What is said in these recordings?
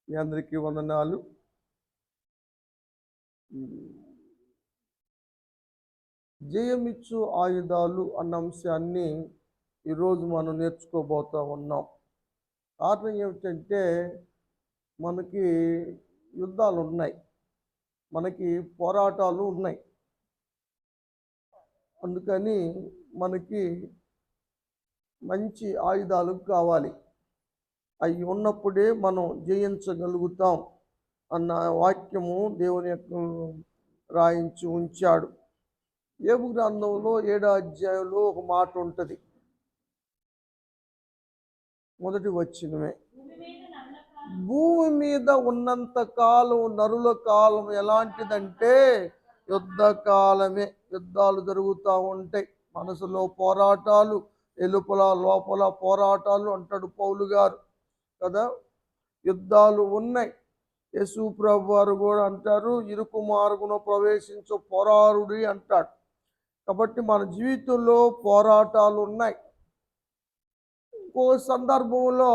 మీ అందరికీ వందనాలు. జయమిచ్చు ఆయుధాలు అన్న అంశాన్ని ఈరోజు మనం నేర్చుకోబోతూ ఉన్నాం. కారణం ఏమిటంటే మనకి యుద్ధాలు ఉన్నాయి, మనకి పోరాటాలు ఉన్నాయి. అందుకని మనకి మంచి ఆయుధాలు కావాలి. అవి ఉన్నప్పుడే మనం జయించగలుగుతాం అన్న వాక్యము దేవుని రాయించి ఉంచాడు. యోబు గ్రంథంలో 7వ అధ్యాయంలో ఒక మాట ఉంటుంది. మొదటి వచనమే, భూమి మీద ఉన్నంత కాలం నరుల కాలం ఎలాంటిదంటే యుద్ధ కాలమే. యుద్ధాలు జరుగుతూ ఉంటాయి, మనసులో పోరాటాలు, ఎలుపల లోపల పోరాటాలు అంటాడు పౌలు గారు కదా. యుద్ధాలు ఉన్నాయి. యేసు ప్రభు వారు కూడా అంటారు, ఇరుకు మార్గును ప్రవేశించు పోరాడుడి అంటాడు. కాబట్టి మన జీవితంలో పోరాటాలు ఉన్నాయి. ఇంకో సందర్భంలో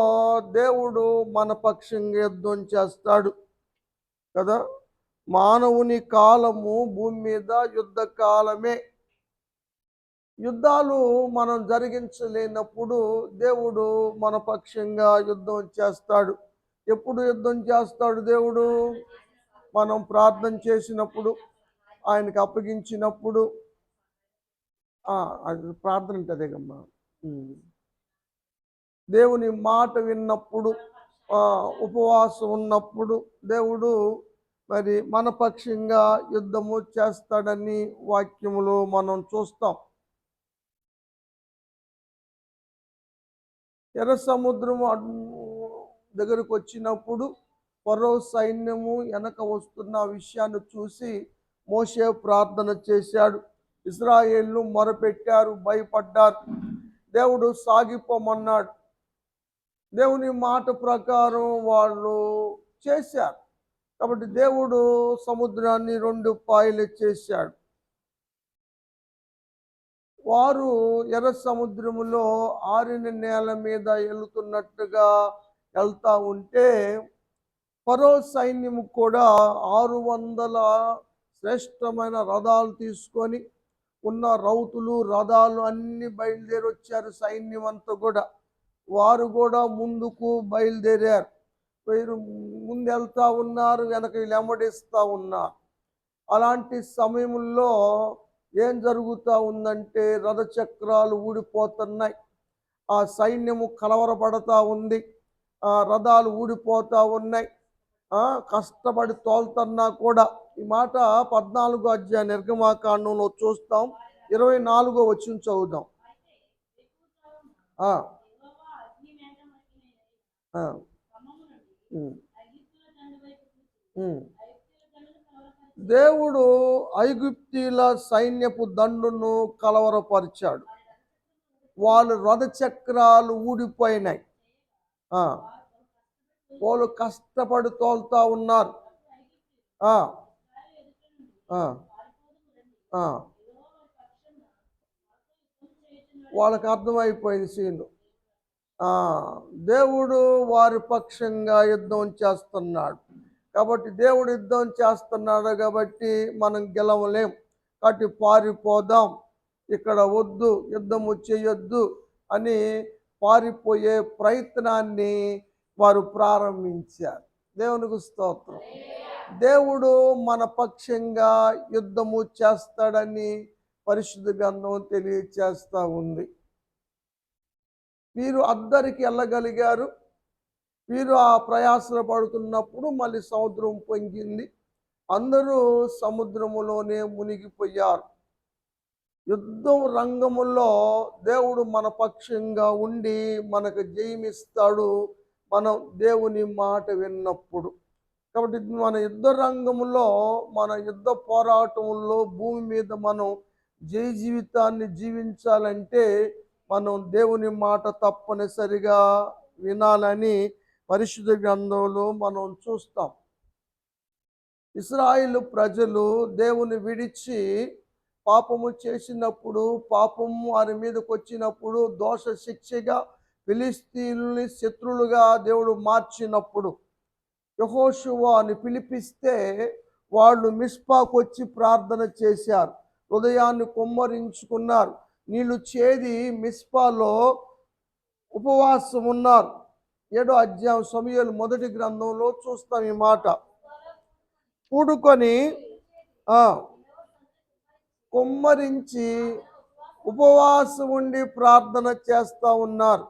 దేవుడు మన పక్షంగా యుద్ధం చేస్తాడు కదా. మానవుని కాలము భూమి మీద యుద్ధ కాలమే. యుద్ధాలు మనం జరిగించలేనప్పుడు దేవుడు మన పక్షంగా యుద్ధం చేస్తాడు. ఎప్పుడు యుద్ధం చేస్తాడు దేవుడు? మనం ప్రార్థన చేసినప్పుడు, ఆయనకు అప్పగించినప్పుడు. అది ప్రార్థన ఉంటుంది కమ్మా. దేవుని మాట విన్నప్పుడు, ఉపవాసం ఉన్నప్పుడు దేవుడు మరి మన పక్షంగా యుద్ధము చేస్తాడని వాక్యములో మనం చూస్తాం. ఎర్ర సముద్రము దగ్గరకు వచ్చినప్పుడు ఫరో సైన్యము వెనక వస్తున్న విషయాన్ని చూసి మోషే ప్రార్థన చేశాడు. ఇశ్రాయేలు మొరపెట్టారు, భయపడ్డారు. దేవుడు సాగిపోమన్నాడు. దేవుని మాట ప్రకారం వాళ్ళు చేశారు. కాబట్టి దేవుడు సముద్రాన్ని 2 పాయలు చేశాడు. వారు ఎర్ర సముద్రములో ఆరిన నేల మీద వెళుతున్నట్టుగా వెళ్తూ ఉంటే ఫరో సైన్యము కూడా 600 శ్రేష్టమైన రథాలు తీసుకొని ఉన్న రౌతులు రథాలు అన్ని బయలుదేరి వచ్చారు. సైన్యం అంతా కూడా వారు కూడా ముందుకు బయలుదేరారు. ముందు వెళ్తూ ఉన్నారు, వెనక వెంబడిస్తూ ఉన్నారు. అలాంటి సమయంలో ఏం జరుగుతూ ఉందంటే రథచక్రాలు ఊడిపోతున్నాయి. ఆ సైన్యము కలవరపడతా ఉంది, ఆ రథాలు ఊడిపోతూ ఉన్నాయి. కష్టపడి తోలుతున్నా కూడా. ఈ మాట 14వ అధ్యాయ నిర్గమాకాండంలో చూస్తాం. 24వ వచనం చదువుదాం. దేవుడు ఐగుప్తీల సైన్యపు దండును కలవరపరిచాడు. వాళ్ళు రథచక్రాలు ఊడిపోయినాయి. వాళ్ళు కష్టపడి తోలుతా ఉన్నారు. వాళ్ళకి అర్థమైపోయింది సీను. దేవుడు వారి పక్షంగా యుద్ధం చేస్తున్నాడు. కాబట్టి దేవుడు యుద్ధం చేస్తున్నాడు కాబట్టి మనం గెలవలేం. కాబట్టి పారిపోదాం, ఇక్కడ వద్దు, యుద్ధము చేయొద్దు అని పారిపోయే ప్రయత్నాన్ని వారు ప్రారంభించారు. దేవునికి స్తోత్రం. దేవుడు మన పక్షంగా యుద్ధము చేస్తాడని పరిశుద్ధ గ్రంథం తెలియచేస్తూ ఉంది. వీరు అద్దరికి వెళ్ళగలిగారు. వీరు ఆ ప్రయాసలు పడుతున్నప్పుడు మళ్ళీ సముద్రం పొంగింది. అందరూ సముద్రములోనే మునిగిపోయారు. యుద్ధం రంగములో దేవుడు మన పక్షంగా ఉండి మనకు జయమిస్తాడు, మనం దేవుని మాట విన్నప్పుడు. కాబట్టి మన యుద్ధ రంగంలో, మన యుద్ధ పోరాటంలో భూమి మీద మనం జయ జీవితాన్ని జీవించాలంటే మనం దేవుని మాట తప్పనిసరిగా వినాలని పరిశుద్ధ గ్రంథంలో మనం చూస్తాం. ఇశ్రాయేలు ప్రజలు దేవుని విడిచి పాపము చేసినప్పుడు, పాపము వారి మీదకి వచ్చినప్పుడు, దోష శిక్షగా ఫిలిస్తీయుల్ని శత్రులుగా దేవుడు మార్చినప్పుడు యెహోషువని పిలిపిస్తే వాళ్ళు మిస్పాకు వచ్చి ప్రార్థన చేశారు. హృదయాన్ని కుమ్మరించుకున్నారు. నీళ్లు చేది మిస్పాలో ఉపవాసం ఉన్నారు. 7వ అధ్యాయం సమూయేలు మొదటి గ్రంథంలో చూస్తాం ఈ మాట. కూడుకొని కుమ్మరించి ఉపవాసం ఉండి ప్రార్థన చేస్తూ ఉన్నారు.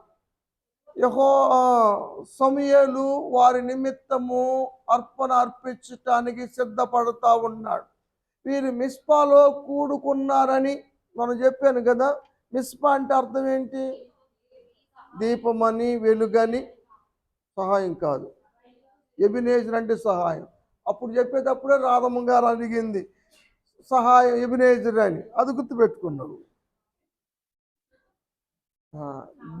సమూయేలు వారి నిమిత్తము అర్పణ అర్పించటానికి సిద్ధపడతా ఉన్నాడు. వీరు మిస్పాలో కూడుకున్నారని మనం చెప్పాను కదా. మిస్పా అంటే అర్థం ఏంటి? దీపమని, వెలుగని. సహాయం కాదు, ఎబినేజర్ అంటే సహాయం. అప్పుడు చెప్పేటప్పుడే రాధమ్మ గారు అడిగింది సహాయం ఎబినేజర్ అని. అది గుర్తుపెట్టుకున్నాడు.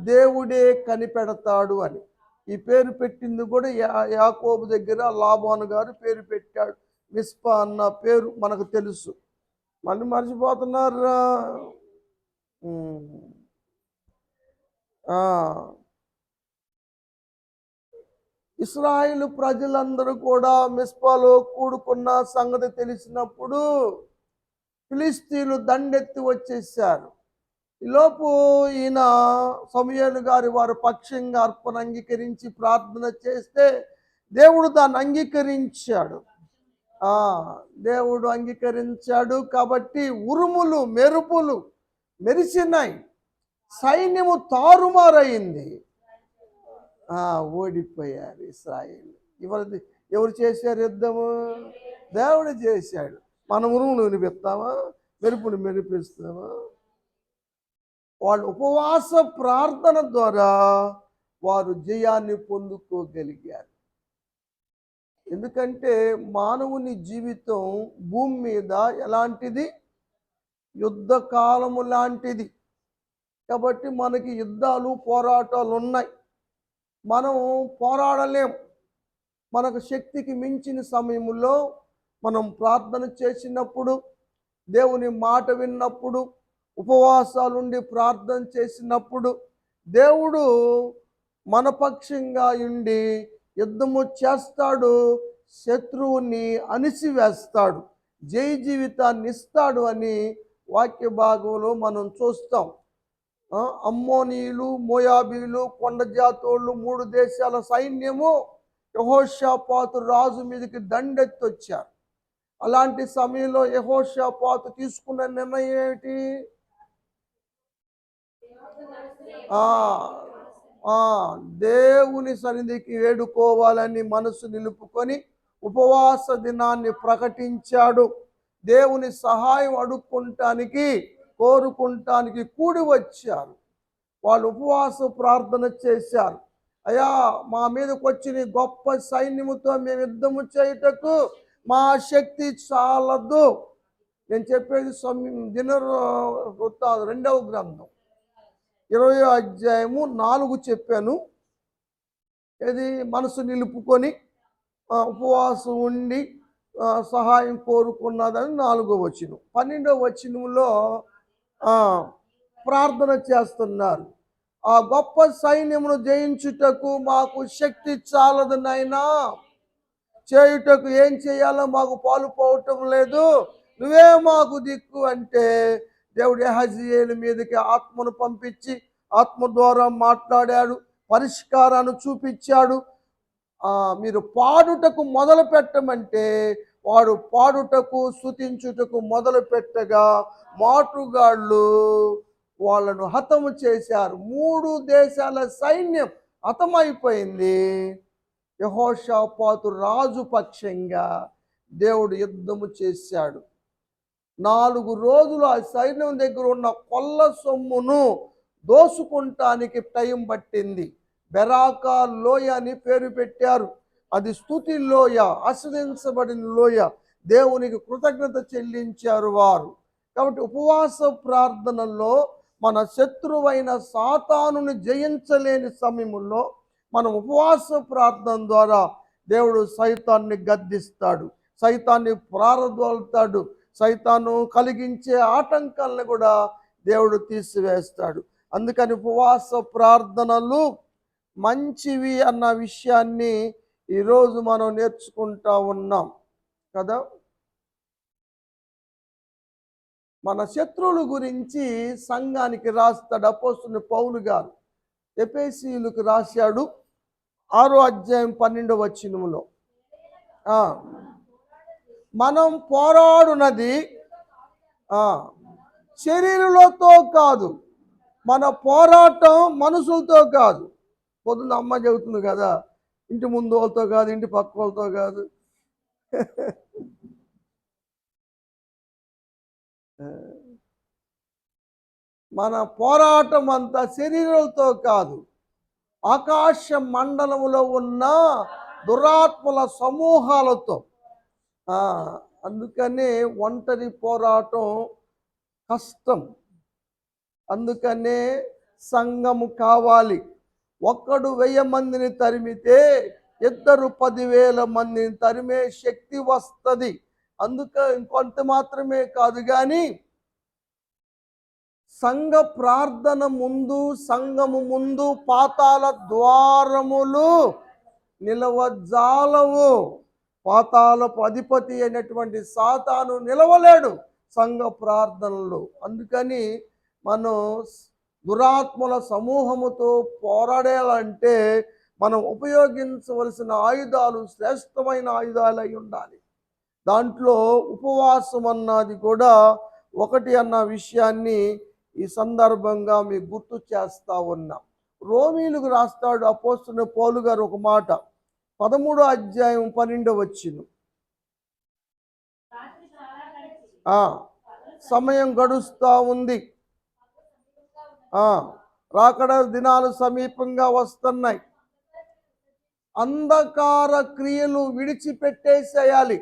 దేవుడే కనిపెడతాడు అని ఈ పేరు పెట్టింది కూడా యాకోబు దగ్గర లాబాను గారు పేరు పెట్టాడు. మిస్పా అన్న పేరు మనకు తెలుసు. మళ్ళీ మర్చిపోతున్నారా? ఇశ్రాయేలు ప్రజలందరూ కూడా మిస్పాలో కూడుకున్న సంగతి తెలిసినప్పుడు ఫిలిస్తీన్లు దండెత్తి వచ్చేసారు. ఈలోపు ఈయన సమూయేలు గారి వారు పక్షంగా అర్పణ అంగీకరించి ప్రార్థన చేస్తే దేవుడు దాన్ని అంగీకరించాడు. దేవుడు అంగీకరించాడు కాబట్టి ఉరుములు మెరుపులు మెరిసినాయి. సైన్యము తారుమారైంది. ఓడిపోయారు ఇశ్రాయేలు. ఎవరు చేశారు యుద్ధము? దేవుడు చేశాడు. మన ఉరుములు వినిపిస్తామా? మెరుపులు మెరిపిస్తామా? వాళ్ళు ఉపవాస ప్రార్థన ద్వారా వారు జయాన్ని పొందుకోగలిగారు. ఎందుకంటే మానవుని జీవితం భూమి మీద ఎలాంటిది? యుద్ధ కాలము లాంటిది. కాబట్టి మనకి యుద్ధాలు పోరాటాలు ఉన్నాయి. మనం పోరాడలేం. మనకు శక్తికి మించిన సమయంలో మనం ప్రార్థన చేసినప్పుడు, దేవుని మాట విన్నప్పుడు, ఉపవాసాలుండి ప్రార్థన చేసినప్పుడు దేవుడు మన పక్షంగా ఉండి యుద్ధము చేస్తాడు. శత్రువుని అణిసివేస్తాడు, జయ జీవితాన్ని ఇస్తాడు అని వాక్య భాగంలో మనం చూస్తాం. అమ్మోనీయులు, మోయాబీలు, కొండ జాతోళ్ళు 3 దేశాల సైన్యము యెహోషాపాతు రాజు మీదకి దండెత్తొచ్చారు. అలాంటి సమయంలో యెహోషాపాతు తీసుకున్న నిర్ణయం ఏమిటి? దేవుని సన్నిధికి వేడుకోవాలని మనసు నిలుపుకొని ఉపవాస దినాన్ని ప్రకటించాడు. దేవుని సహాయం అడుక్కుంటానికి, కోరుకుంటానికి కూడి వచ్చారు. వాళ్ళు ఉపవాస ప్రార్థన చేశారు. అయ్యా, మా మీదకి వచ్చిన గొప్ప సైన్యముతో మేము యుద్ధము చేయుటకు మా శక్తి చాలదు. నేను చెప్పేది దినవృత్తాంతం 2వ గ్రంథం 20వ అధ్యాయము 4 చెప్పాను. ఇది మనసు నిలుపుకొని ఉపవాసం ఉండి సహాయం కోరుకున్నదని 4వ వచనం. 12వ వచనంలో ప్రార్థన చేస్తున్నారు. ఆ గొప్ప సైన్యమును జయించుటకు మాకు శక్తి చాలదు నాయనా, చేయుటకు ఏం చేయాలో మాకు పాలు పోవటం లేదు, నువ్వే మాకు దిక్కు అంటే దేవుడు యెహజీయేలు మీదకి ఆత్మను పంపించి ఆత్మ ద్వారా మాట్లాడాడు, పరిష్కారాన్ని చూపించాడు. మీరు పాడుటకు మొదలు పెట్టమంటే వాడు పాడుటకు స్తుతించుటకు మొదలు పెట్టగా మాటుగాళ్ళు వాళ్ళను హతము చేశారు. 3 దేశాల సైన్యం హతమైపోయింది. యెహోషాపాతు రాజు పక్షంగా దేవుడు యుద్ధము చేశాడు. 4 రోజులు ఆ సైన్యం దగ్గర ఉన్న కొల్ల సొమ్మును దోసుకుంటానికి టైం పట్టింది. బెరాకా లోయ అని పేరు పెట్టారు. అది స్తుతి లోయ, ఆశీర్వదించబడిన లోయ. దేవునికి కృతజ్ఞత చెల్లించారు వారు. కాబట్టి ఉపవాస ప్రార్థనలో మన శత్రువైన సాతానుని జయించలేని సమయంలో మనం ఉపవాస ప్రార్థన ద్వారా దేవుడు సైతాన్ని గద్దిస్తాడు, సైతాన్ని ప్రారదోలుతాడు, సైతాను కలిగించే ఆటంకాలను కూడా దేవుడు తీసివేస్తాడు. అందుకని ఉపవాస ప్రార్థనలు మంచివి అన్న విషయాన్ని ఈరోజు మనం నేర్చుకుంటా ఉన్నాం కదా. మన శత్రువుల గురించి సంఘానికి రాస్తాడు అపోస్తలుడైన పౌలు గారు. ఎఫెసీయులకు రాశాడు 6వ అధ్యాయం 12వ వచనములో, మనం పోరాడునది శరీరులతో కాదు, మన పోరాటం మనుషులతో కాదు. పొద్దున్న అమ్మ చెబుతుంది కదా, ఇంటి ముందు వాళ్ళతో కాదు, ఇంటి పక్క వాళ్ళతో కాదు. మన పోరాటం అంతా శరీరాలతో కాదు, ఆకాశ మండలములో ఉన్న దురాత్మల సమూహాలతో. అందుకనే ఒంటరి పోరాటం కష్టం. అందుకనే సంఘము కావాలి. ఒక్కడు 1000 మందిని తరిమితే ఇద్దరు 10,000 మందిని తరిమే శక్తి వస్తుంది. అందుకే ఇంకొంత మాత్రమే కాదు కానీ సంఘ ప్రార్థన ముందు, సంఘము ముందు పాతాళ ద్వారములు నిలవజాలవు. పాతాళపు అధిపతి అయినటువంటి సాతాను నిలవలేడు సంఘ ప్రార్థనలో. అందుకని మనం దురాత్మల సమూహముతో పోరాడాలంటే మనం ఉపయోగించవలసిన ఆయుధాలు శ్రేష్టమైన ఆయుధాలు అయి ఉండాలి. దాంట్లో ఉపవాసం అన్నది కూడా ఒకటి అన్న విషయాన్ని ఈ సందర్భంగా మీకు గుర్తు చేస్తా ఉన్నాం. రోమీయులకు రాస్తాడు అపోస్తలుడైన పౌలు గారు ఒక మాట, 13వ అధ్యాయం 12వ వచనం. సమయం గడుస్తూ ఉంది, రాకడ దినాలు సమీపంగా వస్తున్నాయి. అంధకార క్రియలు విడిచిపెట్టేసేయాలి.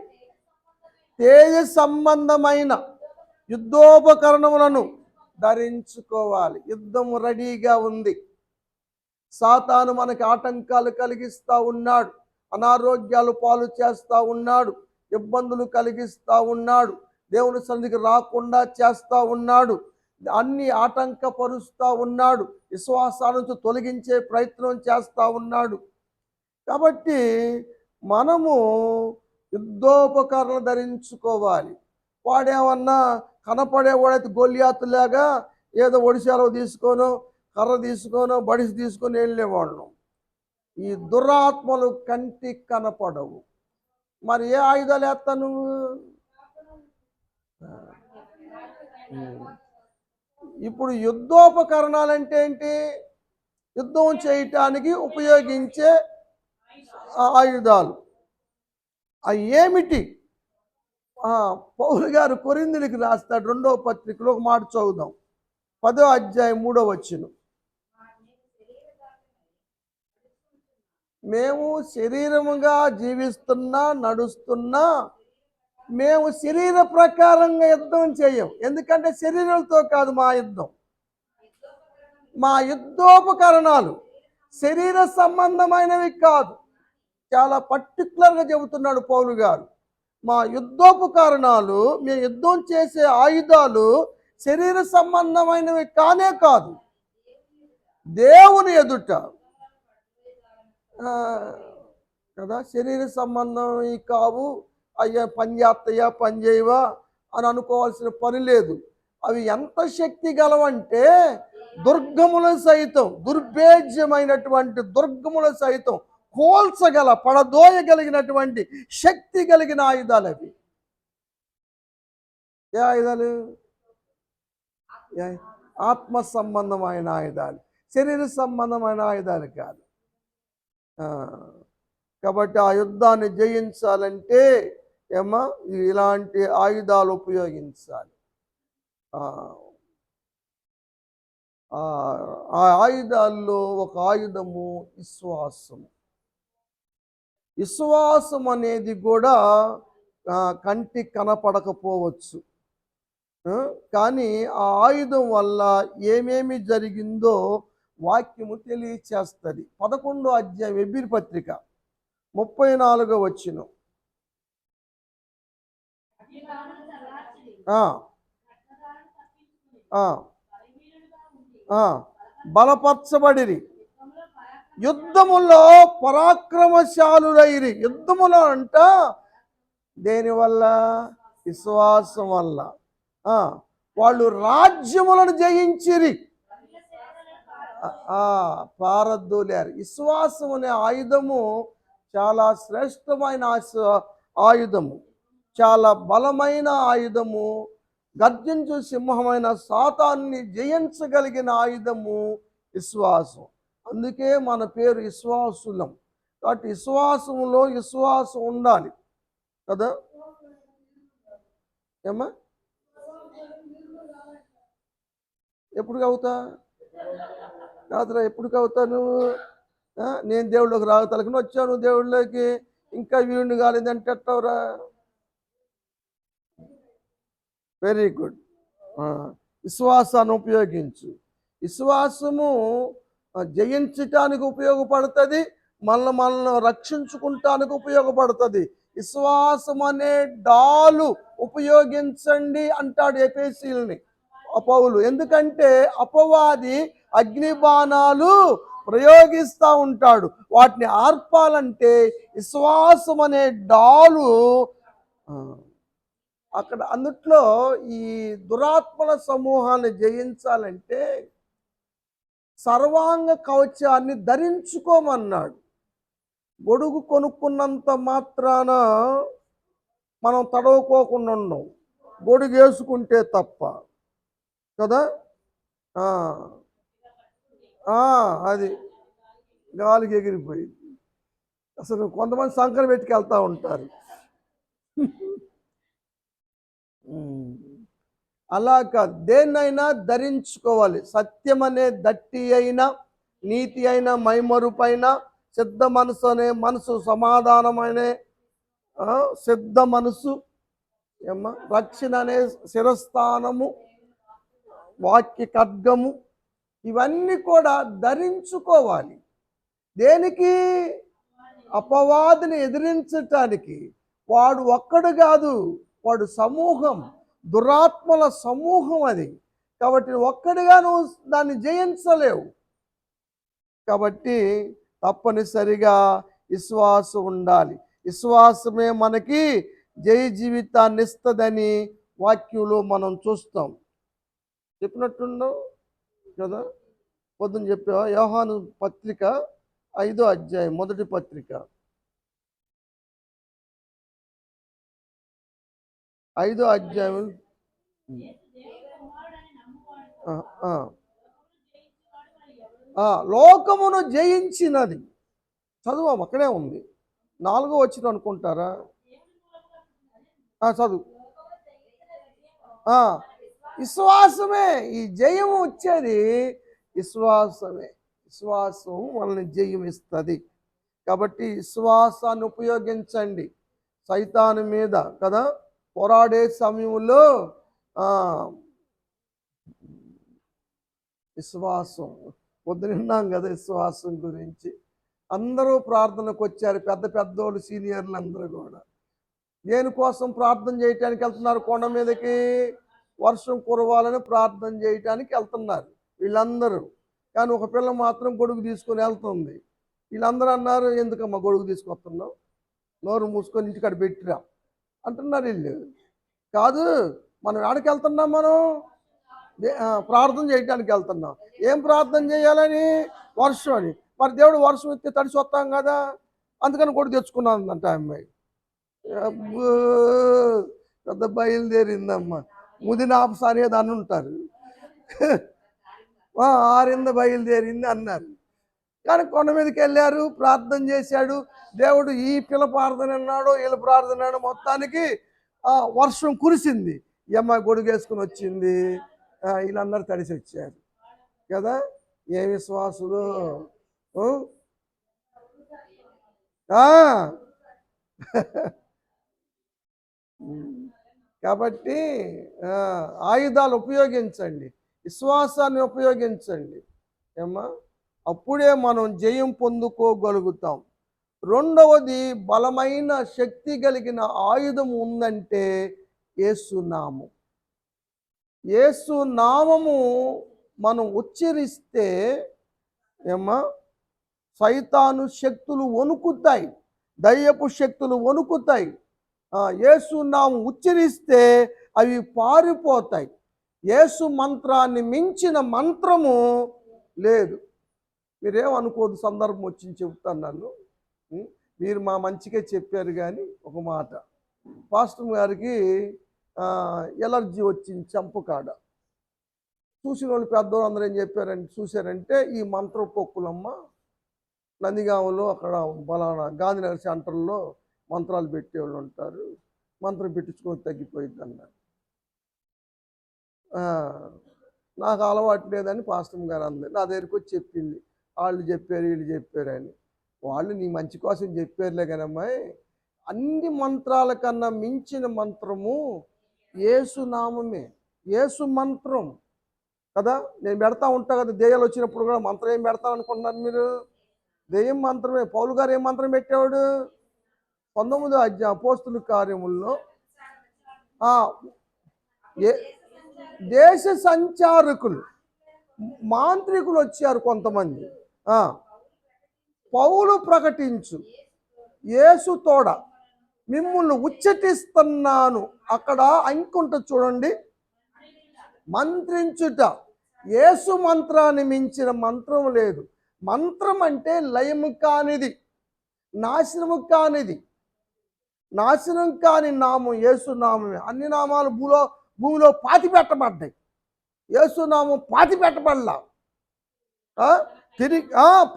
తేజ సంబంధమైన యుద్ధోపకరణములను ధరించుకోవాలి. యుద్ధము రెడీగా ఉంది. సాతాను మనకి ఆటంకాలు కలిగిస్తూ ఉన్నాడు, అనారోగ్యాలు పాలు చేస్తూ ఉన్నాడు, ఇబ్బందులు కలిగిస్తూ ఉన్నాడు, దేవుని సన్నిధికి రాకుండా చేస్తూ ఉన్నాడు, అన్ని ఆటంకపరుస్తూ ఉన్నాడు, విశ్వాసాల నుంచి తొలగించే ప్రయత్నం చేస్తూ ఉన్నాడు. కాబట్టి మనము యుద్ధోపకరణలు ధరించుకోవాలి. వాడేమన్నా కనపడేవాడైతే గొల్లియాతులాగా ఏదో ఒడిశాలో తీసుకోను, కర్ర తీసుకోను, బడిసి తీసుకొని వెళ్ళేవాళ్ళం. ఈ దురాత్మలు కంటికి కనపడవు. మరి ఏ ఆయుధాలు వేస్తా నువ్వు? ఇప్పుడు యుద్ధోపకరణాలంటే ఏంటి? యుద్ధం చేయటానికి ఉపయోగించే ఆయుధాలు. అవి ఏమిటి? పౌలు గారు కొరింథీయులకు రాస్తాడు 2వ పత్రికలో ఒక మాట చదువుదాం, 10వ అధ్యాయం 3వ వచనం. మేము శరీరముగా జీవిస్తున్నా, నడుస్తున్నా, మేము శరీర ప్రకారంగా యుద్ధం చేయం. ఎందుకంటే శరీరంతో కాదు మా యుద్ధం. మా యుద్ధోపకరణాలు శరీర సంబంధమైనవి కాదు. చాలా పర్టికులర్గా చెబుతున్నాడు పౌలు గారు. మా యుద్ధోపకరణాలు, మేము యుద్ధం చేసే ఆయుధాలు శరీర సంబంధమైనవి కానే కాదు, దేవుని ఎదుట కదా. శరీర సంబంధం కావు, అయ్యా పని చేస్తాయా పని చేయవా అని అనుకోవాల్సిన పని లేదు. అవి ఎంత శక్తి గలవంటే దుర్గముల సైతం, దుర్భేద్యమైనటువంటి దుర్గముల సైతం కోల్చగల, పడదోయగలిగినటువంటి శక్తి కలిగిన ఆయుధాలు అవి. ఏ ఆయుధాలు? ఆత్మ సంబంధమైన ఆయుధాలు, శరీర సంబంధమైన ఆయుధాలు కాదు. కాబట్టి ఆ యుద్ధాన్ని జయించాలంటే ఇలాంటి ఆయుధాలు ఉపయోగించాలి. ఆ ఆయుధాల్లో ఒక ఆయుధము విశ్వాసము. విశ్వాసం అనేది కూడా కంటికి కనపడకపోవచ్చు, కానీ ఆ ఆయుధం వల్ల ఏమేమి జరిగిందో వాక్యము తెలియచేస్తుంది. 11వ అధ్యాయం ఎబ్రీ పత్రిక 34వ వచనం. బలపరచబడిరి, యుద్ధములో పరాక్రమశాలులైరి. యుద్ధములో అంట దేనివల్ల? విశ్వాసం వల్ల. వాళ్ళు రాజ్యములను జయించిరి, పారద్దోలారు. విశ్వాసం అనే ఆయుధము చాలా శ్రేష్టమైన ఆయుధము, చాలా బలమైన ఆయుధము. గర్జించు సింహమైన సాతాన్ని జయించగలిగిన ఆయుధము విశ్వాసం. అందుకే మన పేరు విశ్వాసులం. కాబట్టి విశ్వాసంలో విశ్వాసం ఉండాలి కదా. ఏమ్మా? ఎప్పుడు అవుతా కాదురా, ఎప్పుడు అవుతాను? నేను దేవుళ్ళకి రాగతలకుని వచ్చాను, దేవుళ్ళకి ఇంకా వీడిని కాలేదంటే ఎట్టవరా? Very good. విశ్వాసాన్ని ఉపయోగించు. విశ్వాసము జయించటానికి ఉపయోగపడుతుంది, మనల్ని రక్షించుకుంటానికి ఉపయోగపడుతుంది. విశ్వాసం అనే డాలు ఉపయోగించండి అంటాడు ఎఫెసీయుల్ని పౌలు. ఎందుకంటే అపవాది అగ్నిబాణాలు ప్రయోగిస్తూ ఉంటాడు. వాటిని ఆర్పాలంటే విశ్వాసం అనే డాలు అక్కడ. అందుట్లో ఈ దురాత్మల సమూహాన్ని జయించాలంటే సర్వాంగ కవచాన్ని ధరించుకోమన్నాడు. గొడుగు కొనుక్కున్నంత మాత్రాన మనం తడవుకోకుండా ఉన్నాం, గొడుగు వేసుకుంటే తప్ప కదా. అది గాలికి ఎగిరిపోయింది. అసలు కొంతమంది సంకర పెట్టుకెళ్తూ ఉంటారు. అలా కాదు, దేన్నైనా ధరించుకోవాలి. సత్యం అనే దట్టి అయినా, నీతి అయిన మైమరుపైన, సిద్ధ మనసు అనే మనసు, సమాధానమైన సిద్ధ మనసు, రక్షణ అనే శిరస్థానము, వాక్య ఖడ్గము, ఇవన్నీ కూడా ధరించుకోవాలి. దేనికి? అపవాదిని ఎదిరించటానికి. వాడు ఒక్కడు కాదు, వాడు సమూహం, దురాత్మల సమూహం అది. కాబట్టి ఒక్కడిగా నువ్వు దాన్ని జయించలేవు. కాబట్టి తప్పనిసరిగా విశ్వాసం ఉండాలి. విశ్వాసమే మనకి జయ జీవితాన్ని ఇస్తుందని వాక్యంలో మనం చూస్తాం. చెప్పినట్టున్నావు కదా, పొద్దున చెప్పావా? యోహాను పత్రిక 5వ అధ్యాయం, మొదటి పత్రిక 5వ అధ్యాయం. లోకమును జయించినది. చదువు, అక్కడే ఉంది. 4వ వచనం అనుకుంటారా? చదువు. విశ్వాసమే ఈ జయము వచ్చేది. విశ్వాసమే. విశ్వాసం మనల్ని జయం ఇస్తుంది. కాబట్టి విశ్వాసాన్ని ఉపయోగించండి సైతాను మీద కదా. పోరాడే సమయంలో విశ్వాసం పొద్దున్నాం కదా. విశ్వాసం గురించి అందరూ ప్రార్థనకు వచ్చారు, పెద్ద పెద్దోళ్ళు, సీనియర్లు అందరూ కూడా. దేనికోసం ప్రార్థన చేయటానికి వెళ్తున్నారు? కొండ మీదకి వర్షం కురవాలని ప్రార్థన చేయటానికి వెళ్తున్నారు వీళ్ళందరూ. కానీ ఒక పిల్ల మాత్రం గొడుగు తీసుకొని వెళ్తుంది. వీళ్ళందరూ అన్నారు, ఎందుకమ్మా గొడుగు తీసుకొస్తున్నావు, నోరు మూసుకొని ఇంటికాడ పెట్టిరా అంటున్నారు వీళ్ళు. కాదు, మనం ఎక్కడికి వెళ్తున్నాం? మనం ప్రార్థన చేయడానికి వెళ్తున్నాం. ఏం ప్రార్థన చేయాలని? వర్షం అని. మరి దేవుడు వర్షం ఇస్తే తడిసి వస్తాం కదా, అందుకని గొడుగు తెచ్చుకున్నానంట అమ్మాయి. అబ్బో, పెద్ద బయలుదేరిందమ్మా. ముదినాపస అనేది అని ఉంటారు, ఆరింద బయలుదేరింది అన్నారు. కానీ కొండ మీదకి వెళ్ళారు, ప్రార్థన చేశాడు దేవుడు. ఈ పిల్ల ప్రార్థన అన్నాడు, వీళ్ళ ప్రార్థన అన్నాడు, మొత్తానికి వర్షం కురిసింది. ఈ అమ్మాయి గొడుగు వేసుకుని వచ్చింది, వీళ్ళందరూ తడిసి వచ్చారు కదా. ఏ విశ్వాసులు! కాబట్టి ఆయుధాలు ఉపయోగించండి, విశ్వాసాన్ని ఉపయోగించండి ఏమ్మా, అప్పుడే మనం జయం పొందుకోగలుగుతాం. రెండవది, బలమైన శక్తి కలిగిన ఆయుధం ఉందంటే యేసునామం. యేసునామము మనం ఉచ్చరిస్తే ఏమ్మా సైతాను శక్తులు వణుకుతాయి, దయ్యపు శక్తులు వణుకుతాయి. యేసు నామం ఉచ్చరిస్తే అవి పారిపోతాయి. యేసు మంత్రాన్ని మించిన మంత్రము లేదు. మీరేమనుకోదు, సందర్భం వచ్చింది చెబుతాను నన్ను. మీరు మా మంచిగా చెప్పారు, కానీ ఒక మాట, పాస్టర్ గారికి ఎలర్జీ వచ్చింది చెంప కాడ. చూసిన వాళ్ళు పెద్దవాళ్ళు అందరూ ఏం చెప్పారంటే, చూశారంటే ఈ మంత్ర పొక్కులమ్మ నందిగామలో అక్కడ బలానా గాంధీనగర్ సెంటర్లో మంత్రాలు పెట్టేవాళ్ళు ఉంటారు, మంత్రం పెట్టించుకొని తగ్గిపోయింది అన్నారు. నాకు అలవాటు లేదని పాస్టర్ గారు అంది. నా దగ్గరికి వచ్చి చెప్పింది, వాళ్ళు చెప్పారు వీళ్ళు చెప్పారని. వాళ్ళు నీ మంచి కోసం చెప్పారులే కానీ అమ్మాయి, అన్ని మంత్రాల కన్నా మించిన మంత్రము యేసు నామమే. యేసు మంత్రం కదా. నేను పెడతా ఉంటా కదా, దెయ్యాలు వచ్చినప్పుడు కూడా మంత్రం ఏం పెడతాను అనుకుంటున్నారు మీరు? దెయ్యం మంత్రమే. పౌలు గారు ఏం మంత్రం పెట్టేవాడు? 19వ అధ్యాయం అపోస్తుల కార్యముల్లో దేశ సంచారకులు మాంత్రికులు వచ్చారు కొంతమంది. పౌలు ప్రకటించు, యేసు తోడ మిమ్మల్ని ఉచ్చటిస్తున్నాను. అక్కడ అంకుంట చూడండి, మంత్రించుట. యేసు మంత్రాన్ని మించిన మంత్రం లేదు. మంత్రం అంటే లయము కానిది, నాశనము కానిది. నాశనం కాని నామం యేసు నామమే. అన్ని నామాలు భూమిలో పాతి పెట్టబడ్డాయి, యేసునామం పాతి పెట్టబడలా. తిరిగి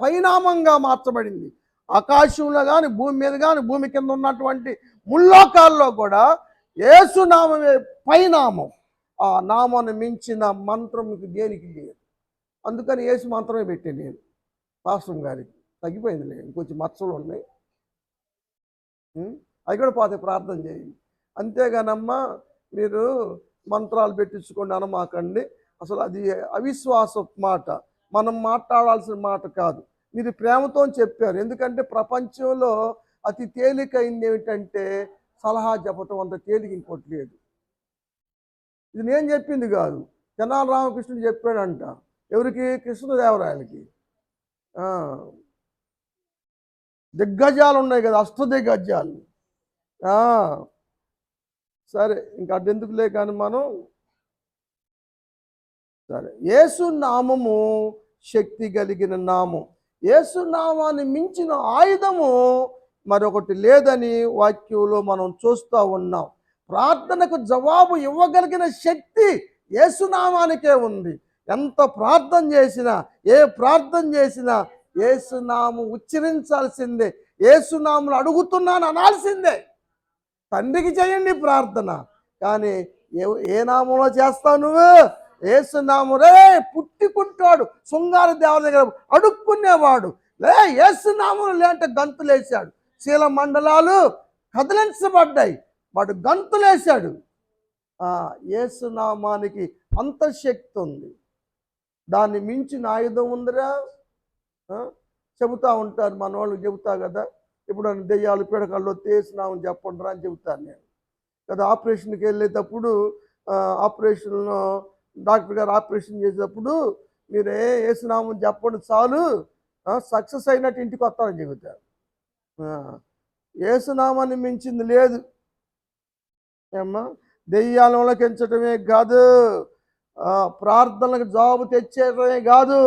పైనామంగా మార్చబడింది. ఆకాశంలో కానీ, భూమి మీద కానీ, భూమి కింద ఉన్నటువంటి ముల్లోకాల్లో కూడా యేసునామమే పైనామం. ఆ నామాన్ని మించిన మంత్రం మీకు దేనికి లేదు. అందుకని యేసు మంత్రమే పెట్టాను నేను పాస్టర్ గారికి. తగ్గిపోయింది లేదు, ఇంకొంచెం మచ్చలు ఉన్నాయి, అవి కూడా పోతే ప్రార్థన చేయండి. అంతేగానమ్మా మీరు మంత్రాలు పెట్టించుకోండి అనమాకండి. అసలు అది అవిశ్వాస మాట, మనం మాట్లాడాల్సిన మాట కాదు. మీరు ప్రేమతో చెప్పారు. ఎందుకంటే ప్రపంచంలో అతి తేలికైంది ఏమిటంటే సలహా చెప్పటం. అంత తేలిక ఇంకోటి లేదు. ఇది నేను చెప్పింది కాదు, తెనాలి రామకృష్ణుడు చెప్పాడంట. ఎవరికి? కృష్ణదేవరాయలకి. దిగ్గజాలు ఉన్నాయి కదా, అష్టదిగ్గజాలు. సరే, ఇంకా అడ్డెందుకులే కానీ మనం. సరే, యేసు నామము శక్తి కలిగిన నామం. యేసు నామాన్ని మించిన ఆయుధము మరొకటి లేదని వాక్యంలో మనం చూస్తూ ఉన్నాం. ప్రార్థనకు జవాబు ఇవ్వగలిగిన శక్తి యేసునామానికే ఉంది. ఎంత ప్రార్థన చేసినా, ఏ ప్రార్థన చేసినా యేసునామం ఉచ్చరించాల్సిందే. యేసునామం అడుగుతున్నాను అనాల్సిందే. తండ్రికి చేయండి ప్రార్థన, కానీ ఏ నామంలో చేస్తావు నువ్వు? యేసునామం. రే పుట్టుకుంటాడు శృంగార దేవత దగ్గర అడుక్కునేవాడు, యేసునామం లేంటే గంతులేశాడు. శీల మండలాలు కదిలించబడ్డాయి, వాడు గంతులేశాడు. యేసునామానికి అంత శక్తి ఉంది. దాన్ని మించిన ఆయుధం ఉందిరా. చెబుతూ ఉంటారు మన వాళ్ళు, చెబుతా కదా, ఇప్పుడు దెయ్యాలు పిడకల్లో యేసునామం చెప్పండిరా అని చెబుతాను నేను కదా. ఆపరేషన్కి వెళ్ళేటప్పుడు ఆపరేషన్లో డాక్టర్ గారు ఆపరేషన్ చేసేటప్పుడు మీరు యేసునామం చెప్పండి చాలు, సక్సెస్ అయినట్టు ఇంటికి వస్తారని చెబుతారు. యేసునామాన్ని మించింది లేదు ఏమ్మా. దెయ్యాలను పెంచడమే కాదు, ప్రార్థనలకు జవాబు తెచ్చేయడమే కాదు,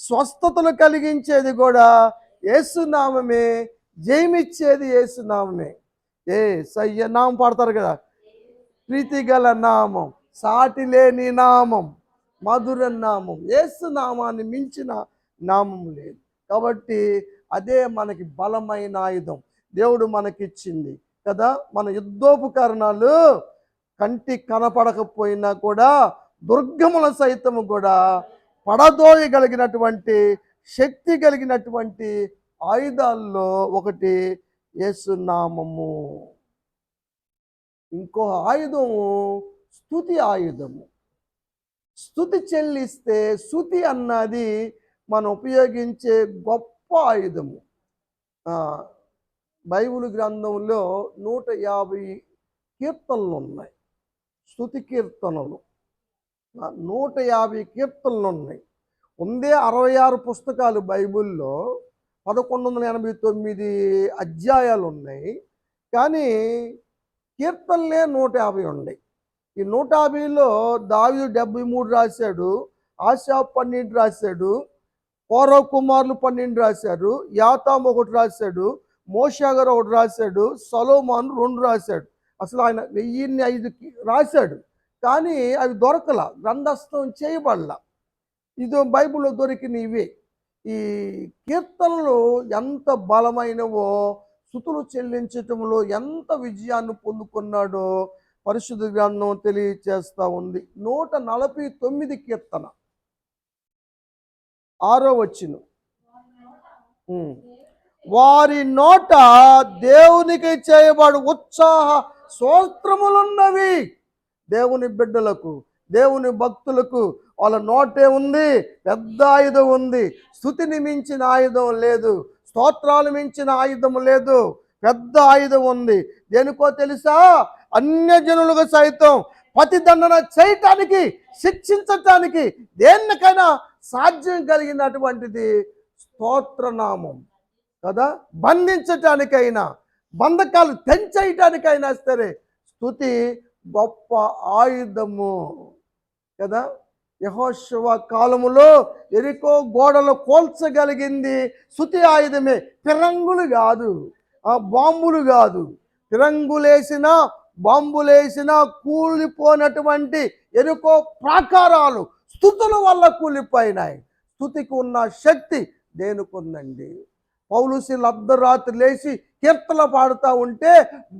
స్వస్థతలు కలిగించేది కూడా యేసునామమే, జయమిచ్చేది యేసునామమే. సయ్య నామం పాడతారు కదా, ప్రీతిగల నామం, సాటి లేని నామం, మధుర నామం. యేసునామాన్ని మించిన నామం లేదు. కాబట్టి అదే మనకి బలమైన ఆయుధం దేవుడు మనకిచ్చింది కదా. మన యుద్ధోపకరణాలు కంటి కనపడకపోయినా కూడా దుర్గముల సైతము కూడా పడదోయగలిగినటువంటి శక్తి కలిగినటువంటి ఆయుధాల్లో ఒకటి యేసునామము. ఇంకో ఆయుధము స్తుతి ఆయుధము. స్తుతి చెల్లిస్తే, స్తుతి అన్నది మనం ఉపయోగించే గొప్ప ఆయుధము. బైబిల్ గ్రంథంలో 150 కీర్తనలు ఉన్నాయి, స్తుతి కీర్తనలు. 150 కీర్తనలు ఉన్నాయి. ఉందే 66 పుస్తకాలు బైబిల్లో. 1189 అధ్యాయాలు ఉన్నాయి. కానీ కీర్తనలే 150 ఉన్నాయి. ఈ 150లో దావీదు 73 రాశాడు, ఆసాఫ్ 12 రాశాడు, కోరహు కుమారులు 12 రాశారు, యాతాము 1 రాశాడు, మోషే గారు 1 రాశాడు, సొలొమోను 2 రాశాడు. అసలు ఆయన 1005 రాశాడు. కానీ అవి దొరకల, గ్రంథస్థం చేయబడలా. ఇది బైబిల్లో దొరికిన ఇవే. ఈ కీర్తనలు ఎంత బలమైనవో, స్తుతులు చెల్లించటంలో ఎంత విజయాన్ని పొందుకున్నాడో పరిశుద్ధ గ్రంథం తెలియచేస్తూ ఉంది. 149 కీర్తన 6వ వచనం. వారి నోట దేవునికి చేయబడు ఉత్సాహ స్తోత్రములున్నవి. దేవుని బిడ్డలకు, దేవుని భక్తులకు వాళ్ళ నోటే ఉంది, పెద్ద ఆయుధం ఉంది. స్తుతిని మించిన ఆయుధం లేదు, స్తోత్రాలు మించిన ఆయుధం లేదు, పెద్ద ఆయుధం ఉంది. దేనికో తెలుసా? అన్యజనులకు సైతం ప్రతిదండన చేయటానికి, శిక్షించటానికి, దేనికైనా సాధ్యం కలిగినటువంటిది స్తోత్రనామం కదా. బంధించటానికైనా, బంధకాలు తెంచేయటానికైనా సరే స్తుతి గొప్ప ఆయుధము కదా. యెహోషువ కాలములో యెరికో గోడలు కోల్చగలిగింది స్తుతి ఆయుధమే, ఫిరంగులు కాదు, బాంబులు కాదు. ఫిరంగులేసిన, బాంబులేసిన కూలిపోయినటువంటి యెరికో ప్రాకారాలు స్తుతుల వల్ల కూలిపోయినాయి. స్తుతికి ఉన్న శక్తి దేనికుందండి? పౌలు శీలలు అర్ధరాత్రి లేచి కీర్తన పాడుతూ ఉంటే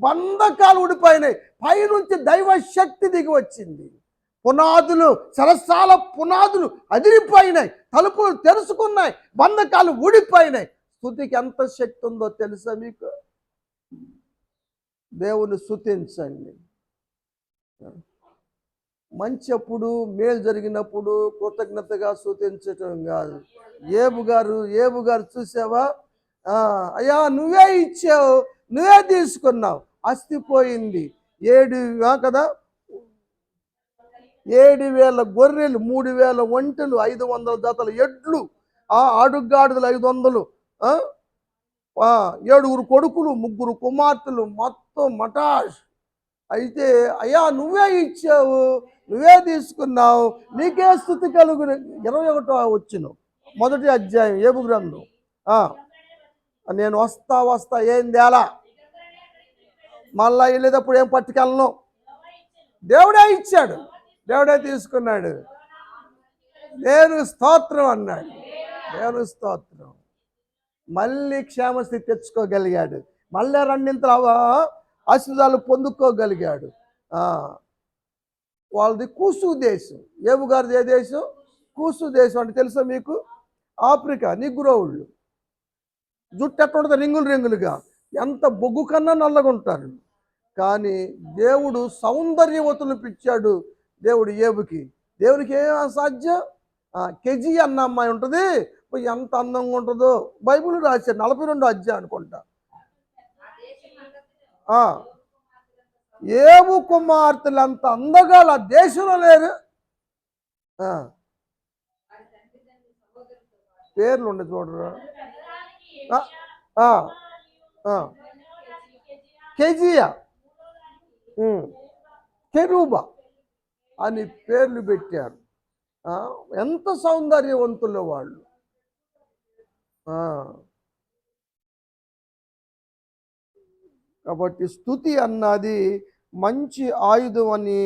బంధకాలు ఊడిపోయినాయి. పైనుంచి దైవ శక్తి దిగి వచ్చింది. పునాదులు, సరసాల పునాదులు అదిరిపోయినాయి, తలుపులు తెరుచుకున్నాయి, బంధకాలు ఊడిపోయినాయి. స్తుతికి ఎంత శక్తి ఉందో తెలుసా మీకు? దేవుని స్తుతించండి. మంచి అప్పుడు, మేలు జరిగినప్పుడు కృతజ్ఞతగా స్తుతించటం కాదు. ఏబు గారు చూసావా? అయ్యా నువ్వే ఇచ్చావు, నువ్వే తీసుకున్నావు, అస్థిపోయింది. 7,000 గొర్రెలు, 3,000 ఒంటెలు, 500 జతల ఎడ్లు, అడుగాడుదలు 500, 7 కొడుకులు, 3 కుమార్తెలు, మొత్తం మటాష్. అయితే అయ్యా నువ్వే ఇచ్చావు, నువ్వే తీసుకున్నావు, నీకే స్తుతి కలుగును. 21వ వచనం, 1వ అధ్యాయం ఏబు గ్రంథం. నేను వస్తా ఏం తేలా, మళ్ళా వెళ్ళేటప్పుడు ఏం పట్టుకెళ్ళను. దేవుడే ఇచ్చాడు, దేవుడే తీసుకున్నాడు. దేవుని స్తోత్రం అన్నాడు. దేవుని స్తోత్రం. మళ్ళీ క్షేమస్థితి తెచ్చుకోగలిగాడు, మళ్ళీ రెండింతలు ఆశీర్వాదాలు పొందుకోగలిగాడు. వాళ్ళది కూసు దేశం. ఏబు గారిది ఏ దేశం? కూసు దేశం. అంటే తెలుసా మీకు? ఆఫ్రికా నిగ్రోవుళ్ళు. జుట్టు ఎట్లా ఉంటుంది? రింగులుగా, ఎంత బొగ్గు కన్నా నల్లగా ఉంటారు. కానీ దేవుడు సౌందర్యవతులు పిచ్చాడు దేవుడు ఏబుకి. దేవునికి ఏం అసాధ్యం? కెజీ అన్న అమ్మాయి ఉంటుంది, ఎంత అందంగా ఉంటుందో బైబిల్ రాశాడు. 42వ అధ్యాయం అనుకుంటా. ఏబు కుమార్తెలు అంత అందగాళ్ళు ఆ దేశంలో లేరు. పేర్లు ఉండే చూడరు. కెజియా, కెరూబా అని పేర్లు పెట్టారు. ఎంత సౌందర్యవంతులు వాళ్ళు. కాబట్టి స్తుతి అన్నది మంచి ఆయుధం అని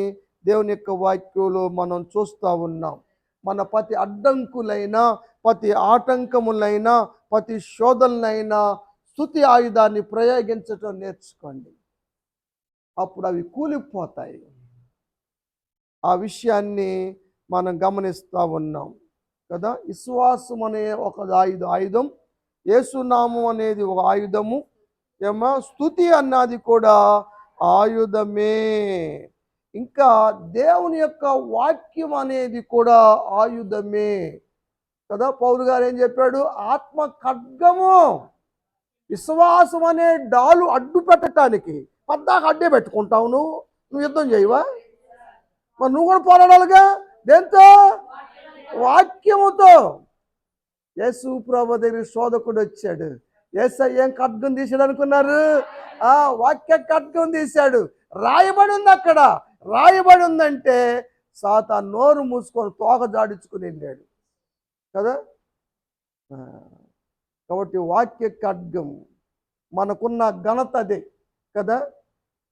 దేవుని యొక్క వాక్యంలో మనం చూస్తూ ఉన్నాం. మన ప్రతి అడ్డంకులైనా, ప్రతి ఆటంకములైనా, ప్రతి శోధనలైనా స్తుతి ఆయుధాన్ని ప్రయోగించటం నేర్చుకోండి. అప్పుడు అవి కూలిపోతాయి. ఆ విషయాన్ని మనం గమనిస్తూ ఉన్నాం కదా. విశ్వాసం అనే ఒక ఆయుధం, యేసునామం అనేది ఒక ఆయుధము, స్తుతి అన్నది కూడా ఆయుధమే. ఇంకా దేవుని యొక్క వాక్యం అనేది కూడా ఆయుధమే కదా. పౌలు గారు ఏం చెప్పాడు? ఆత్మ ఖడ్గము. విశ్వాసం అనే డాలు అడ్డు పెట్టడానికి పద్దాక అడ్డే పెట్టుకుంటావు. నువ్వు యుద్ధం చేయవా? మరి నువ్వు కూడా పోరాడాలిగా. దేంతో? వాక్యముతో. యేసు ప్రభు దగ్గర శోధకుడు వచ్చాడు. యేసయ్య ఏం ఖడ్గం తీసాడు అనుకున్నారు? వాక్య ఖడ్గం తీశాడు. రాయబడి ఉంది అక్కడ. రాయబడి ఉందంటే సాతాను నోరు మూసుకొని తోక జాడించుకుని వెళ్ళాడు కదా. కాబట్టి వాక్య ఖడ్గం మనకున్న ఘనత అదే కదా.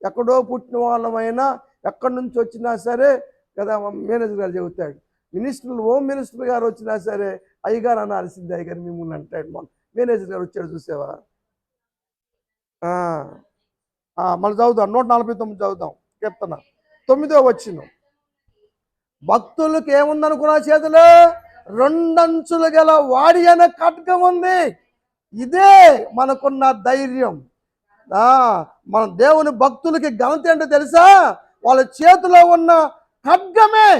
ఎక్కడో పుట్టిన వాళ్ళమైనా ఎక్కడి నుంచి వచ్చినా సరే కదా, మేనేజర్ గారు చెబుతాడు. మినిస్టర్లు, హోమ్ మినిస్టర్ గారు వచ్చినా సరే అయ్యగారు అనాల్సిందే, అయ్యగారు మిమ్మల్ని అంటాడు. మన మేనేజర్ గారు వచ్చాడు చూసావా. మళ్ళీ చదువుతాం 149 చదువుతాం. చెప్తున్నా 9వ వచనం. భక్తులకు ఏముందనుకున్నా చేతిలో 2 అంచులు గల వాడి అనే ఖడ్గం ఉంది. ఇదే మనకున్న ధైర్యం. మన దేవుని భక్తులకి ఘనత ఏంటో తెలుసా? వాళ్ళ చేతిలో ఉన్న ఖడ్గమే.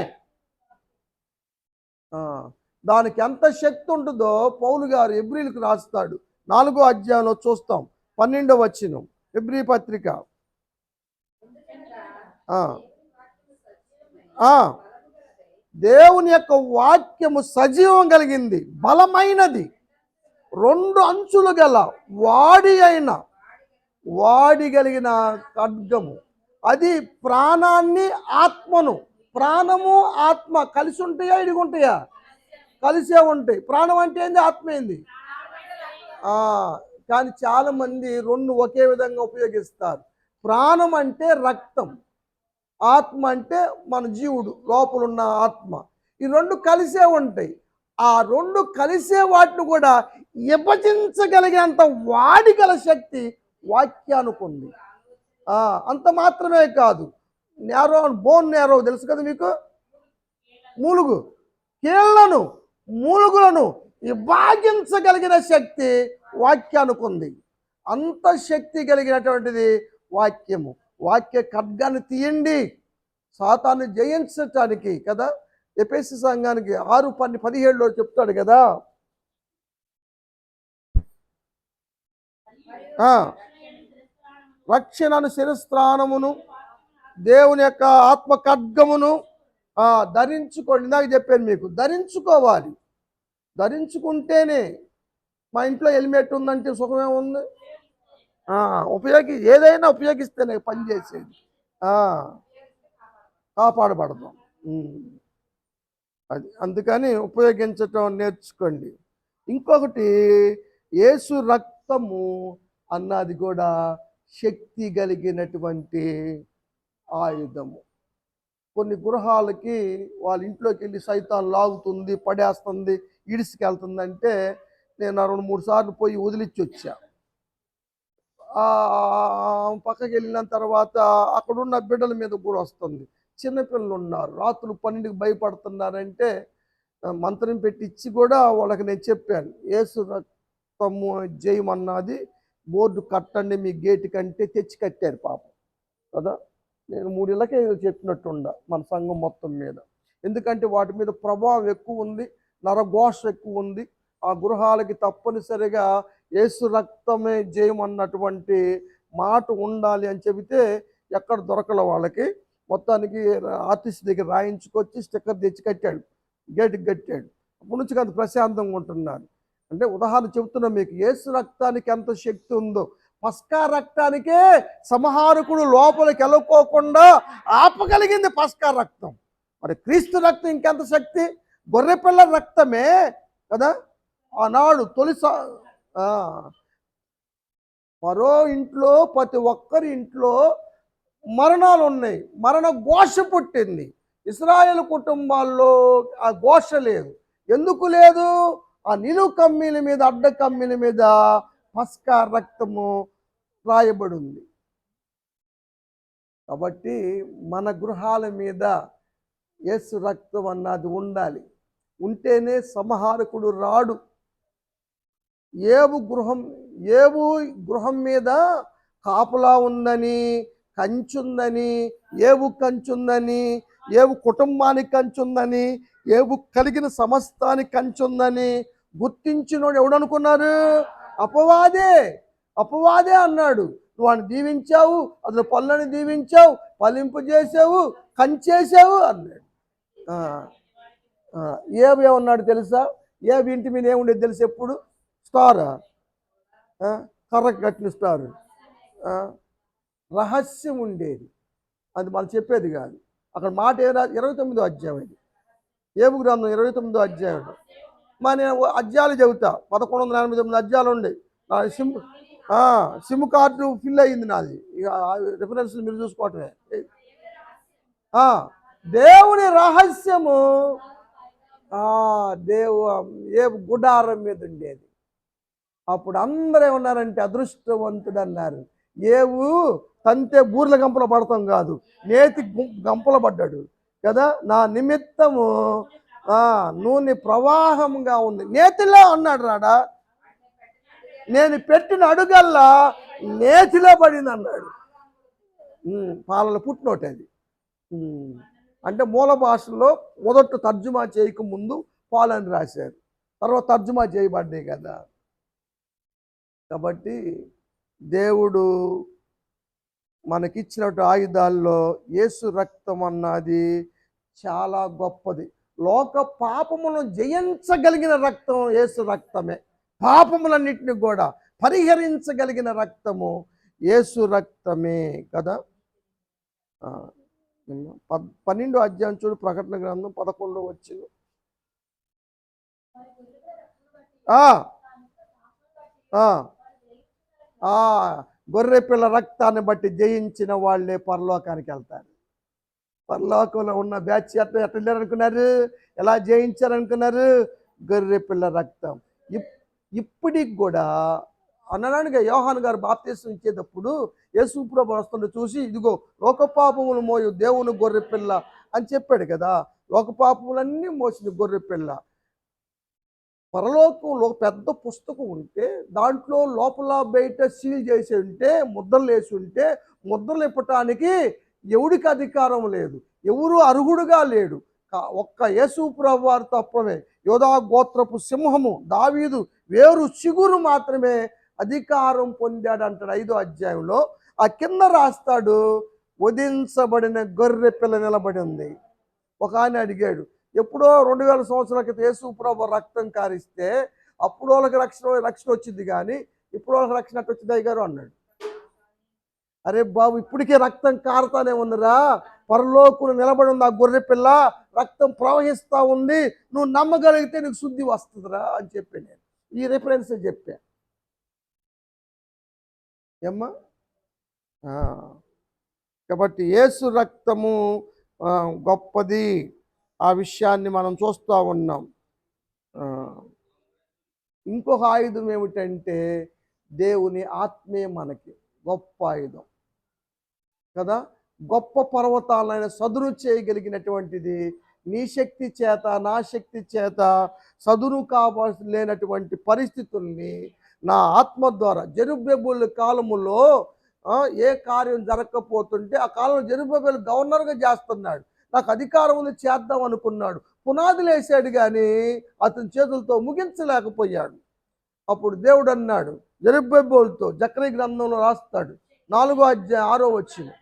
దానికి ఎంత శక్తి ఉంటుందో పౌలు గారు హెబ్రీలకు రాస్తాడు. 4వ అధ్యాయంలో చూస్తాం. 12వ వచనం హెబ్రీ పత్రిక. దేవుని యొక్క వాక్యము సజీవం కలిగింది, బలమైనది, 2 అంచులు గల వాడి కలిగిన ఖడ్గము. అది ప్రాణాన్ని ఆత్మను, ప్రాణము ఆత్మ కలిసి ఉంటాయా, ఇడిగుంటాయా? కలిసే ఉంటాయి. ప్రాణం అంటే ఏంది? ఆత్మ ఏంది? కానీ చాలా మంది 2 ఒకే విధంగా ఉపయోగిస్తారు. ప్రాణం అంటే రక్తం, ఆత్మ అంటే మన జీవుడు, లోపలున్న ఆత్మ. ఈ 2 కలిసే ఉంటాయి. ఆ 2 కలిసే వాటిని కూడా విభజించగలిగేంత వాడిగల శక్తి వాక్యానికి ఉంది. అంత మాత్రమే కాదు, బోన్ నేరో తెలుసు కదా మీకు. మూలుగులను విభాగించగలిగిన శక్తి వాక్యానికి ఉంది. అంత శక్తి కలిగినటువంటిది వాక్యము. వాక్య ఖడ్గాన్ని తీయండి సాతాన్ని జయించటానికి కదా. ఎఫెసీ సంఘానికి 6:17లో చెప్తాడు కదా. రక్షణను శిరస్త్రాణమును దేవుని యొక్క ఆత్మ ఖడ్గమును ధరించుకోండి. ఇందాక చెప్పాను మీకు, ధరించుకోవాలి. ధరించుకుంటేనే. మా ఇంట్లో హెల్మెట్ ఉందంటే సుఖమే ఉంది. ఏదైనా ఉపయోగిస్తేనే పనిచేసేది, కాపాడబడతాం. అది అందుకని ఉపయోగించటం నేర్చుకోండి. ఇంకొకటి, యేసు రక్తము అన్నది కూడా శక్తి కలిగినటువంటి ఆయుధము. కొన్ని గృహాలకి వాళ్ళ ఇంట్లోకి వెళ్ళి సైతాన్ లాగుతుంది, పడేస్తుంది, ఈడ్చుకెళ్తుందంటే నేను 2-3 సార్లు పోయి వదిలిచ్చి వచ్చా. పక్కకి వెళ్ళిన తర్వాత అక్కడున్న బిడ్డల మీద కూడా వస్తుంది. చిన్నపిల్లలు ఉన్నారు, రాత్రులు 12కి భయపడుతున్నారంటే మంత్రం పెట్టించి కూడా వాళ్ళకి నేను చెప్పాను, యేసు రక్తము జయమన్నది బోర్డు కట్టండి మీ గేటు కంటే తెచ్చి కట్టారు పాపం కదా. నేను 3 ఇళ్ళకే చెప్పినట్టుండ మన సంఘం మొత్తం మీద. ఎందుకంటే వాటి మీద ప్రభావం ఎక్కువ ఉంది, నరఘోష ఎక్కువ ఉంది. ఆ గృహాలకి తప్పనిసరిగా యేసు రక్తమే జయమన్నటువంటి మాట ఉండాలి అని చెబితే ఎక్కడ దొరకల వాళ్ళకి. మొత్తానికి ఆర్టిస్ట్ దగ్గర రాయించుకొచ్చి స్టిక్కర్ తెచ్చి కట్టాడు, గేటుకి కట్టాడు. అప్పటి నుంచి అంత ప్రశాంతంగా ఉంటున్నారు. అంటే ఉదాహరణ చెబుతున్నాం మీకు, యేసు రక్తానికి ఎంత శక్తి ఉందో. పస్కా రక్తానికే సంహారకుడు లోపలికి వెళ్ళకోకుండా ఆపగలిగింది పస్కా రక్తం. మరి క్రీస్తు రక్తం ఇంకెంత శక్తి? గొర్రెపిల్ల రక్తమే కదా. ఆనాడు మరో ఇంట్లో, ప్రతి ఒక్కరి ఇంట్లో మరణాలు ఉన్నాయి, మరణ ఘోష పుట్టింది. ఇశ్రాయేలు కుటుంబాల్లో ఆ ఘోష లేదు. ఎందుకు లేదు? ఆ నిలువు కమ్మీల మీద, అడ్డ కమ్మీల మీద పస్కా రక్తము రాయబడి ఉంది. కాబట్టి మన గృహాల మీద యేసు రక్తం అన్నది ఉండాలి. ఉంటేనే సంహారకుడు రాడు. ఏవు గృహం మీద కాపులా ఉందని, కంచుందని, ఏవు కంచుందని, ఏవు కుటుంబానికి కంచుందని, ఏవు కలిగిన సమస్తానికి కంచుందని గుర్తించినోడు ఎవడనుకున్నారు? అపవాదే అన్నాడు. నువ్వు వాడిని దీవించావు, అతను పళ్ళని దీవించావు, ఫలింపు చేసావు, కంచేసావు అన్నాడు. ఏమన్నాడు తెలుసా? ఏ ఇంటి మీద ఏముండేది తెలుసు ఎప్పుడు? స్టారా? కర్రకు కట్టిన స్టారు. రహస్యం ఉండేది, అది మనం చెప్పేది కాదు. అక్కడ మాట ఏరా 29వ అధ్యాయం ఇది, ఏబు గ్రంథం 29వ అధ్యాయం. మరి నేను అధ్యాయాలు చెబుతా, 1189 అధ్యాయాలు ఉండే. నా సిమ్ కార్డు ఫిల్ అయ్యింది నాది, ఇక రిఫరెన్స్ మీరు చూసుకోవటమే. దేవుని రహస్యము ఏ గుడారం మీద ఉండేది. అప్పుడు అందరూ ఏమన్నారంటే అదృష్టవంతుడు అన్నారు. ఏవు తంతే బూర్ల గంపలో పడతాం కాదు, నేతి గంపలో పడ్డాడు కదా. నా నిమిత్తము నూనె ప్రవాహంగా ఉంది, నేతిలో అన్నాడు రాడా. నేను పెట్టిన అడుగల్లా నేతిలో పడింది అన్నాడు. పాలల పుట్టినోటి అది. అంటే మూల భాషలో మొదట తర్జుమా చేయక ముందు పాలని రాశారు, తర్వాత తర్జుమా చేయబడ్డాయి కదా. కాబట్టి దేవుడు మనకిచ్చినట్టు ఆయుధాల్లో యేసు రక్తం అన్నది చాలా గొప్పది. లోక పాపములను జయించగలిగిన రక్తం యేసు రక్తమే. పాపములన్నింటినీ కూడా పరిహరించగలిగిన రక్తము యేసు రక్తమే కదా. 12వ అధ్యాయం చూడు, ప్రకటన గ్రంథం 11వ వచనం. గొర్రె పిల్ల రక్తాన్ని బట్టి జయించిన వాళ్ళే పరలోకానికి వెళ్తారు. పరలోకంలో ఉన్న బ్యాచ్ ఎట్లా వెళ్ళారనుకున్నారు? ఎలా జయించారనుకున్నారు? గొర్రె పిల్ల రక్తం. ఇప్పటికి కూడా అనడానికి యోహాను గారు బాప్తిసం ఇచ్చేటప్పుడు యేసు ప్రభు వస్తుంటే చూసి, ఇదిగో లోకపాపములు మోయు దేవుని గొర్రె పిల్ల అని చెప్పాడు కదా. లోకపాపములన్నీ మోసిన గొర్రె పిల్ల. పరలోకంలో పెద్ద పుస్తకం ఉంటే దాంట్లో లోపల బయట సీల్ చేసి ఉంటే, ముద్రలు వేసి ఉంటే, ముద్రలు ఇప్పటానికి ఎవడికి అధికారం లేదు, ఎవరు అర్హుడుగా లేడు. ఒక్క యేసు ప్రభు వారు తప్పమే, యోధా గోత్రపు సింహము దావీదు వేరు చిగురు మాత్రమే అధికారం పొందాడు అంటాడు 5వ అధ్యాయంలో. ఆ కింద రాస్తాడు, వధించబడిన గొర్రె పిల్ల నిలబడి ఉంది. ఒక ఆయన అడిగాడు, ఎప్పుడో 2000 సంవత్సరాల క్రితం యేసు ప్రభు రక్తం కారిస్తే అప్పుడు వాళ్ళకి రక్షణ వచ్చింది, కానీ ఇప్పుడు వాళ్ళకి రక్షణ వచ్చింది అయ్యగారు అన్నాడు. అరే బాబు, ఇప్పటికే రక్తం కారుతానే ఉన్నరా, పరలోకులు నిలబడి ఉంది ఆ గొర్రె పిల్ల, రక్తం ప్రవహిస్తూ ఉంది, నువ్వు నమ్మగలిగితే నీకు శుద్ధి వస్తుందిరా అని చెప్పి నేను ఈ రిఫరెన్స్ చెప్పా. ఏమ్మా? కాబట్టి యేసు రక్తము గొప్పది, ఆ విషయాన్ని మనం చూస్తూ ఉన్నాం. ఇంకొక ఆయుధం ఏమిటంటే దేవుని ఆత్మే మనకి గొప్ప ఆయుధం కదా. గొప్ప పర్వతాలైన సదును చేయగలిగినటువంటిది నీ శక్తి చేత నా శక్తి చేత సదును కావాల్సినటువంటి పరిస్థితుల్ని నా ఆత్మ ద్వారా. జెరుబ్బేబెలు కాలములో ఏ కార్యం జరగకపోతుంటే ఆ కాలంలో జెరుబ్బేబెలు గవర్నర్గా చేస్తున్నాడు, నాకు అధికారం ఉంది చేద్దాం అనుకున్నాడు, పునాదులు వేసాడు కానీ అతని చేతులతో ముగించలేకపోయాడు. అప్పుడు దేవుడు అన్నాడు జెరుబ్బేబెలుతో, జకర్యా గ్రంథంలో రాస్తాడు 4వ అధ్యాయం 6వ వచనం,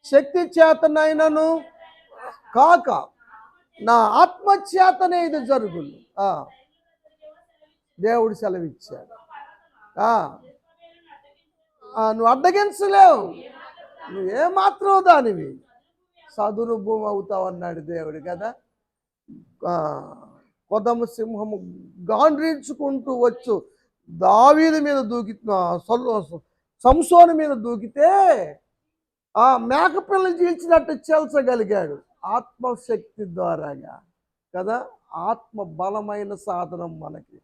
శక్తి చేతనైనను కాక నా ఆత్మ చేతనే ఇది జరుగును. దేవుడు సెలవిచ్చాడు. నువ్వు అడ్డగించలేవు, నువ్వేమాత్రం దానివి సదును భూమి అవుతావు అన్నాడు దేవుడు కదా. కొదమ సింహము గాండ్రించుకుంటూ వచ్చు దావీదు మీద దూకి సంసోను మీద దూకితే ఆ మేకపిల్లని చీల్చినట్టు చేల్చగలిగాడు ఆత్మశక్తి ద్వారాగా కదా. ఆత్మ బలమైన సాధనం మనకి.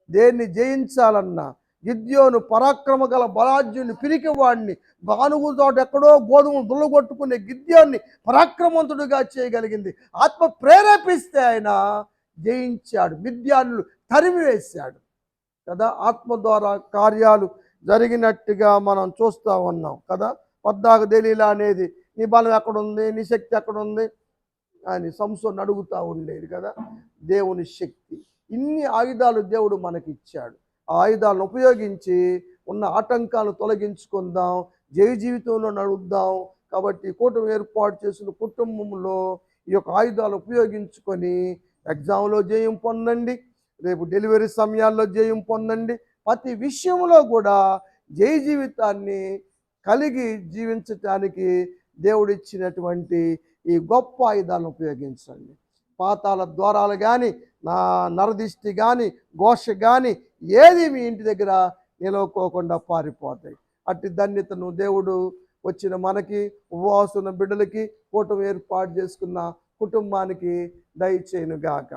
దేన్ని జయించాలన్నా గిద్యోను పరాక్రమ గల బలాజ్యుని పిరికివాడిని, గానుగు తోట ఎక్కడో గోధుమలు దుల్లగొట్టుకునే గిద్యోన్ని పరాక్రమంతుడిగా చేయగలిగింది ఆత్మ ప్రేరేపిస్తే ఆయన జయించాడు, మిద్యానులు తరిమివేశాడు కదా. ఆత్మ ద్వారా కార్యాలు జరిగినట్టుగా మనం చూస్తూ ఉన్నాం కదా. 14 దెలీలా అనేది నీ బలం ఎక్కడుంది, నీ శక్తి ఎక్కడుంది అని సంసోను అడుగుతూ ఉండేది కదా. దేవుని శక్తి, ఇన్ని ఆయుధాలు దేవుడు మనకి ఇచ్చాడు. ఆ ఆయుధాలను ఉపయోగించి ఉన్న ఆటంకాలను తొలగించుకుందాం, జయ జీవితంలో నడుద్దాం, కాబట్టి కూటమి ఏర్పాటు చేసిన కుటుంబంలో ఈ యొక్క ఆయుధాలు ఉపయోగించుకొని ఎగ్జామ్లో జయం పొందండి, రేపు డెలివరీ సమయాల్లో జయం పొందండి. ప్రతి విషయంలో కూడా జయ జీవితాన్ని కలిగి జీవించటానికి దేవుడిచ్చినటువంటి ఈ గొప్ప ఆయుధాలను ఉపయోగించండి. పాతాల ద్వారాలు కానీ, నా నరదిష్టి కానీ, ఘోష కానీ ఏది మీ ఇంటి దగ్గర నిలవకోకుండా పారిపోతాయి. అట్టి ధన్యతను దేవుడు వచ్చిన మనకి, ఉపవాసున్న బిడ్డలకి, కూటమి ఏర్పాటు చేసుకున్న కుటుంబానికి దయచేయునుగాక.